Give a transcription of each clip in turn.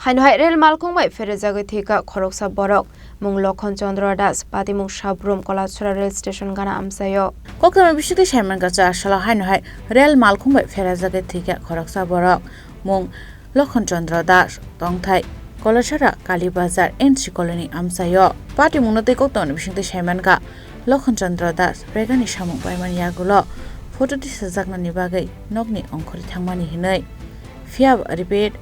Haino rel Malkhungbai Pherejagwi Thwikha Khoroksa Borok mung Lokhon Chandra Das Patimung Sabrum Kolachora rail station gana amsayo. Koktam bishite Sherman Gacha Shala Haino rel Malkhungbai Pherejagwi Thwikha Khoroksa Borok mung Lokhon Chandra Das Tongthai Kolachora Kalibazar NC Colony amsayo. Patimung nate koktam bishite Sherman Ga Lokhon Chandra Das regani samung paiman yagulo photo disajak ni bagai nokni ongkhori thangmani hinai. Fiab repeat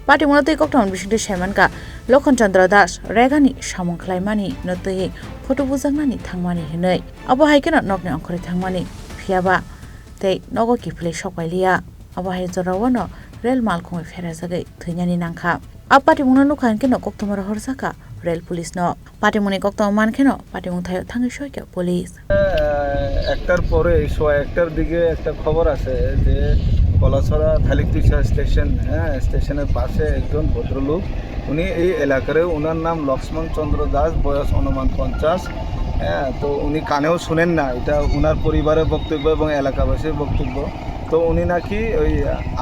Party Monate Kokton Bishing Shaman Ka, Lokhon Chandra Das, Regani, Shamon Klaimani, Note, Photo Buzamani, Tangmani, Hine. Abo I cannot knock on Kori Tangmani, Fiaba. They no keep play shop by Lia. Abo Hazorawano, Rail Malcolm Pherejagwi, Tunyani Nanka. A party Monanuka and Keno Koktomara Horsaka, Rail Police no. Party Moni Koktom Man Keno, Party Montayo Tangishoka Police. Actor Pore, so actor Dige, actor cover as a Kalachhara থালিকটিসা স্টেশনের পাশে একজন ভদ্রলোক উনি এই এলাকার ওনার নাম লক্ষ্মণ চন্দ্র দাস বয়স অনুমান 50 তো উনি কানেও শুনেন না এটা ওনার পরিবারের বক্তব্য এবং এলাকাবাসীর বক্তব্য তো উনি নাকি ওই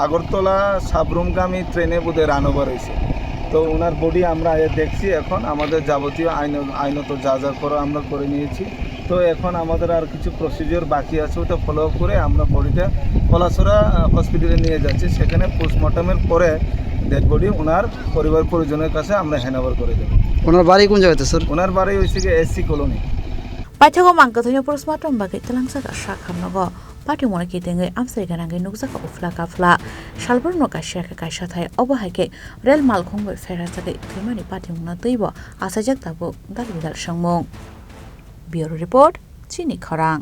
আগরতলা সাবরুমগামী ট্রেনে বোধহয় রানওভার হয়েছে তো ওনার বডি আমরা দেখছি এখন আমাদের যাবতীয় আইনত যা যা করো আমরা করে নিয়েছি তো এখন আমাদের আর কিছু প্রসিডিওর বাকি আছে ওটা ফলো করে আমরা বডিটা কলাছড়া হসপিটালে নিয়ে যাচ্ছি সেখানে পোস্টমর্টমের পরে ডেড বডি ওনার পরিবার পরিজনের কাছে আমরা হ্যান্ডওভার করে দেব। ওনার বাড়ি কোন জায়গাতে স্যার? ওনার বাড়ি হইছে কি এসসি কলোনি। পাইথাগো মাংকথনি পোস্টমর্টম বাগে তেলাংসাগা শাখামনগো পাটি মনকি তেঙ্গে আমসাই গানাঙ্গে নুকজাকা উফলা কাফলা শালবর নকাশিয়াকে কাইসাথায় অবহাইকে রেল মালখুংবাই Pherejagwi থিমানি পাটি মুনা তৈব আসাজাক তাবো দালবিদাল সংমং। Bureau Report, Chini Khorang.